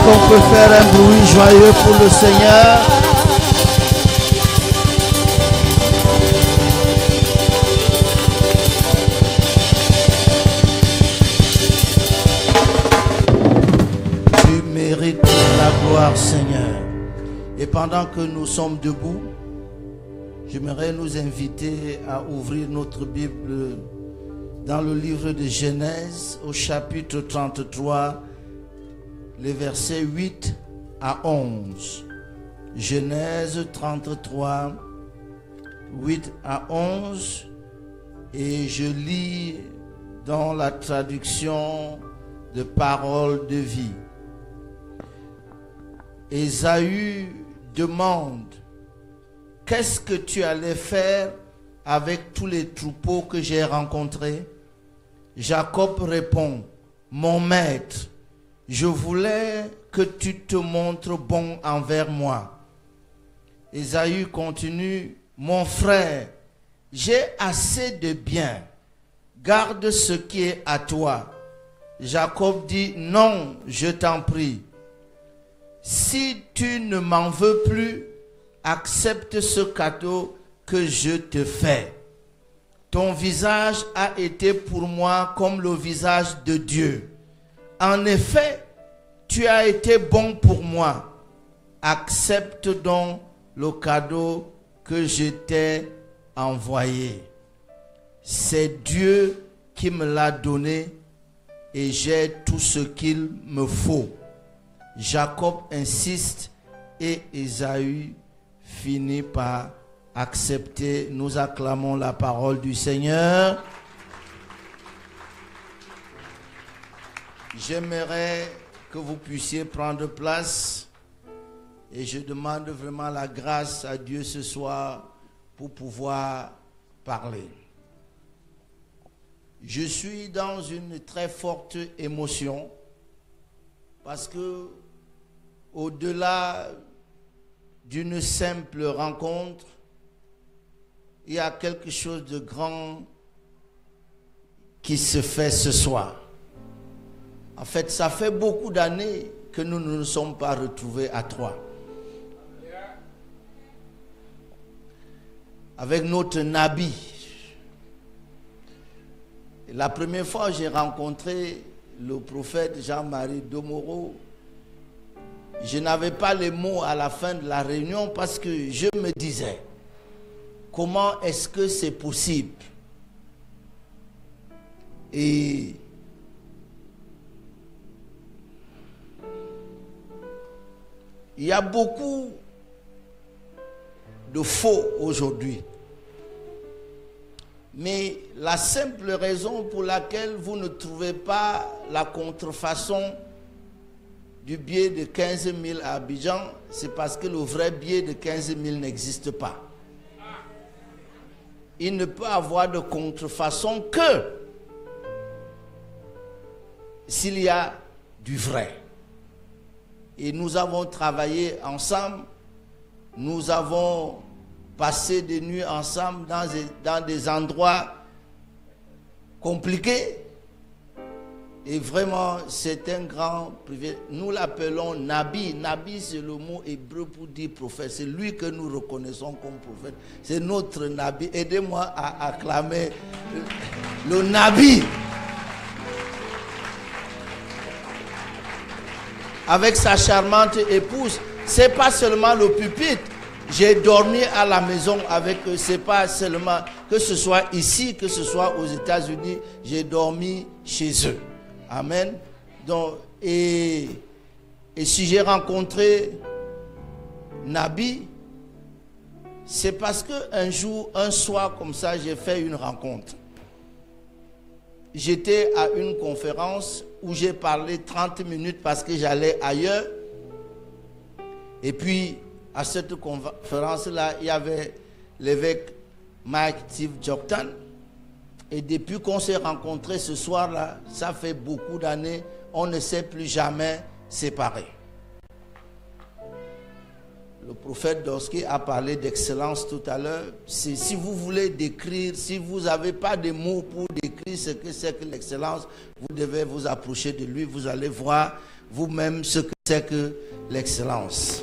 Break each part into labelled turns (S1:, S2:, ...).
S1: qu'on peut faire un bruit joyeux pour le Seigneur? Tu mérites la gloire, Seigneur. Et pendant que nous sommes debout, j'aimerais nous inviter à ouvrir notre Bible dans le livre de Genèse au chapitre 33, les versets 8 à 11. Genèse 33, 8 à 11. Et je lis dans la traduction de Parole de vie. Ésaü demande: qu'est-ce que tu allais faire avec tous les troupeaux que j'ai rencontrés? Jacob répond: mon maître, je voulais que tu te montres bon envers moi. Ésaü continue: mon frère, j'ai assez de biens, garde ce qui est à toi. Jacob dit: non, je t'en prie. Si tu ne m'en veux plus, accepte ce cadeau que je te fais. Ton visage a été pour moi comme le visage de Dieu. En effet, tu as été bon pour moi. Accepte donc le cadeau que je t'ai envoyé. C'est Dieu qui me l'a donné et j'ai tout ce qu'il me faut. Jacob insiste et Ésaü finit par accepter. Nous acclamons la parole du Seigneur. J'aimerais que vous puissiez prendre place et je demande vraiment la grâce à Dieu ce soir pour pouvoir parler. Je suis dans une très forte émotion parce que au-delà d'une simple rencontre, il y a quelque chose de grand qui se fait ce soir. En fait, ça fait beaucoup d'années que nous ne nous sommes pas retrouvés à trois. Avec notre Nabi. La première fois que j'ai rencontré le prophète Jean-Marie Domoro, je n'avais pas les mots à la fin de la réunion parce que je me disais: comment est-ce que c'est possible? Et il y a beaucoup de faux aujourd'hui. Mais la simple raison pour laquelle vous ne trouvez pas la contrefaçon du billet de 15 000 à Abidjan, c'est parce que le vrai billet de 15 000 n'existe pas. Il ne peut avoir de contrefaçon que s'il y a du vrai. Et nous avons travaillé ensemble, nous avons passé des nuits ensemble dans des endroits compliqués. Et vraiment, c'est un grand privilège. Nous l'appelons Nabi. Nabi, c'est le mot hébreu pour dire prophète. C'est lui que nous reconnaissons comme prophète. C'est notre Nabi. Aidez-moi à acclamer le Nabi. Avec sa charmante épouse. C'est pas seulement le pupitre. J'ai dormi à la maison avec eux. C'est pas seulement, que ce soit ici, que ce soit aux États-Unis, j'ai dormi chez eux. Amen. Donc, et si j'ai rencontré Nabi, c'est parce qu'un jour, un soir comme ça, j'ai fait une rencontre. J'étais à une conférence où j'ai parlé 30 minutes parce que j'allais ailleurs. Et puis, à cette conférence-là, il y avait l'évêque Mike Steve Joktan. Et depuis qu'on s'est rencontrés ce soir-là, ça fait beaucoup d'années, on ne s'est plus jamais séparés. Le prophète Dorsky a parlé d'excellence tout à l'heure. Si vous voulez décrire, si vous n'avez pas de mots pour décrire ce que c'est que l'excellence, vous devez vous approcher de lui, vous allez voir, vous-même ce que c'est que l'excellence.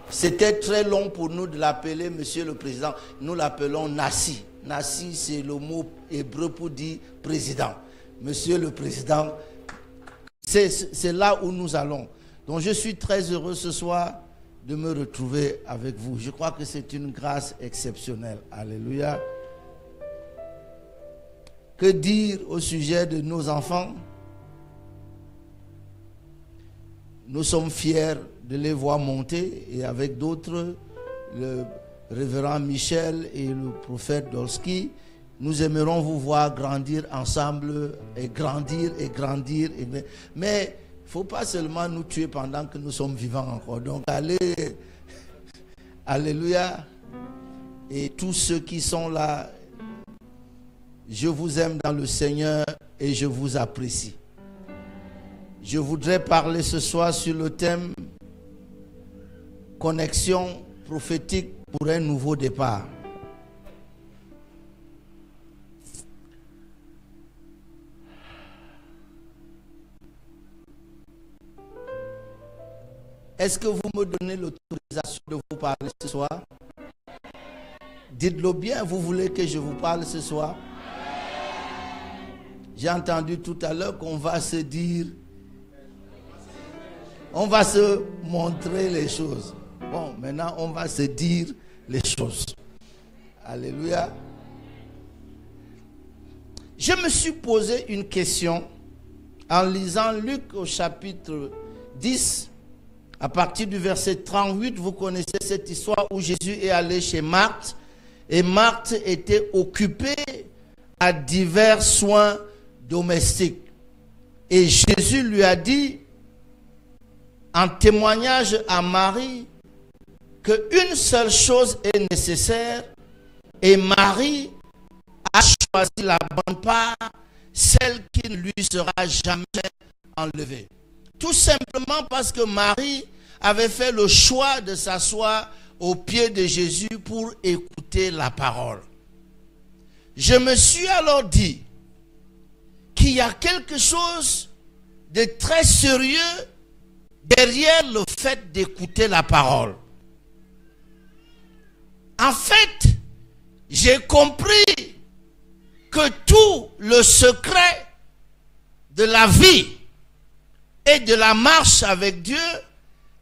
S1: C'était très long pour nous de l'appeler Monsieur le Président. Nous l'appelons Nassi. Nassi, c'est le mot hébreu pour dire président. Monsieur le Président, c'est là où nous allons. Donc je suis très heureux ce soir de me retrouver avec vous. Je crois que c'est une grâce exceptionnelle. Alléluia. Que dire au sujet de nos enfants? Nous sommes fiers de les voir monter et avec d'autres, le révérend Michel et le prophète Dolski, nous aimerons vous voir grandir ensemble et grandir et grandir. Mais il ne faut pas seulement nous tuer pendant que nous sommes vivants encore. Donc allez, alléluia. Et tous ceux qui sont là, je vous aime dans le Seigneur et je vous apprécie. Je voudrais parler ce soir sur le thème connexion prophétique pour un nouveau départ. Est-ce que vous me donnez l'autorisation de vous parler ce soir? Dites-le bien, vous voulez que je vous parle ce soir? J'ai entendu tout à l'heure qu'on va se dire, on va se montrer les choses. Bon, maintenant on va se dire les choses. Alléluia. Je me suis posé une question en lisant Luc au chapitre 10, à partir du verset 38. Vous connaissez cette histoire où Jésus est allé chez Marthe et Marthe était occupée à divers soins domestiques. Et Jésus lui a dit, en témoignage à Marie, qu'une seule chose est nécessaire et Marie a choisi la bonne part, celle qui ne lui sera jamais enlevée. Tout simplement parce que Marie avait fait le choix de s'asseoir aux pieds de Jésus pour écouter la parole. Je me suis alors dit qu'il y a quelque chose de très sérieux derrière le fait d'écouter la parole. En fait, j'ai compris que tout le secret de la vie et de la marche avec Dieu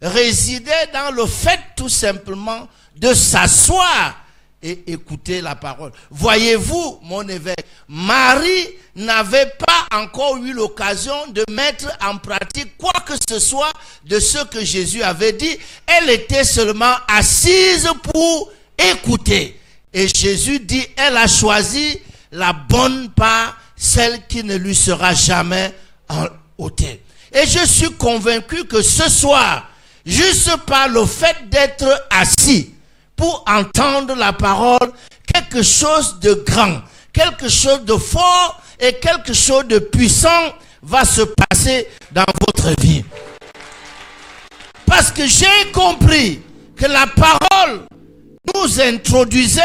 S1: résidait dans le fait tout simplement de s'asseoir et écouter la parole. Voyez-vous, mon évêque, Marie n'avait pas encore eu l'occasion de mettre en pratique quoi que ce soit de ce que Jésus avait dit. Elle était seulement assise pour écouter. Et Jésus dit, elle a choisi la bonne part, celle qui ne lui sera jamais ôtée. Et je suis convaincu que ce soir, juste par le fait d'être assis pour entendre la parole, quelque chose de grand, quelque chose de fort et quelque chose de puissant va se passer dans votre vie. Parce que j'ai compris que la parole nous introduisait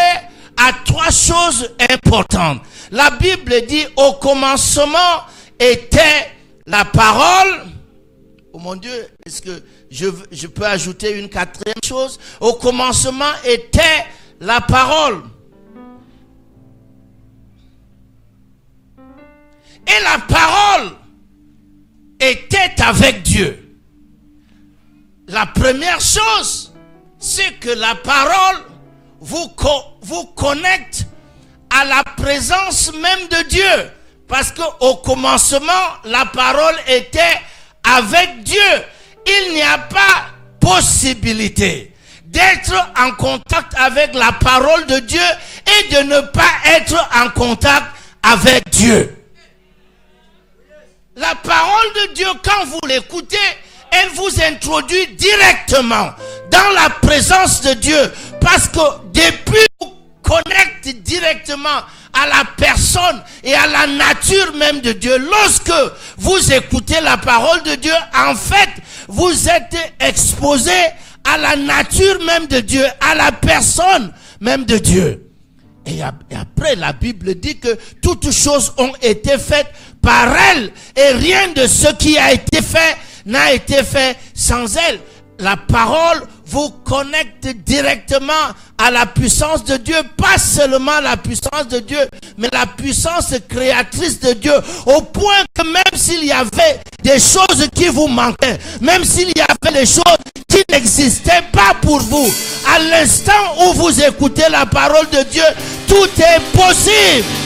S1: à trois choses importantes. La Bible dit, au commencement était la parole. Oh mon Dieu, est-ce que je peux ajouter une quatrième chose? Au commencement était la parole. Et la parole était avec Dieu. La première chose, c'est que la parole vous connecte à la présence même de Dieu. Parce qu'au commencement, la parole était avec Dieu. Il n'y a pas possibilité d'être en contact avec la parole de Dieu et de ne pas être en contact avec Dieu. La parole de Dieu, quand vous l'écoutez, elle vous introduit directement dans la présence de Dieu. Parce que depuis vous connecte directement à la personne et à la nature même de Dieu. Lorsque vous écoutez la parole de Dieu, en fait, vous êtes exposé à la nature même de Dieu, à la personne même de Dieu. Et après, la Bible dit que toutes choses ont été faites par elle, et rien de ce qui a été fait n'a été fait sans elle. La parole vous connecte directement à la puissance de Dieu, pas seulement la puissance de Dieu, mais la puissance créatrice de Dieu, au point que même s'il y avait des choses qui vous manquaient, même s'il y avait des choses qui n'existaient pas pour vous, à l'instant où vous écoutez la parole de Dieu, tout est possible.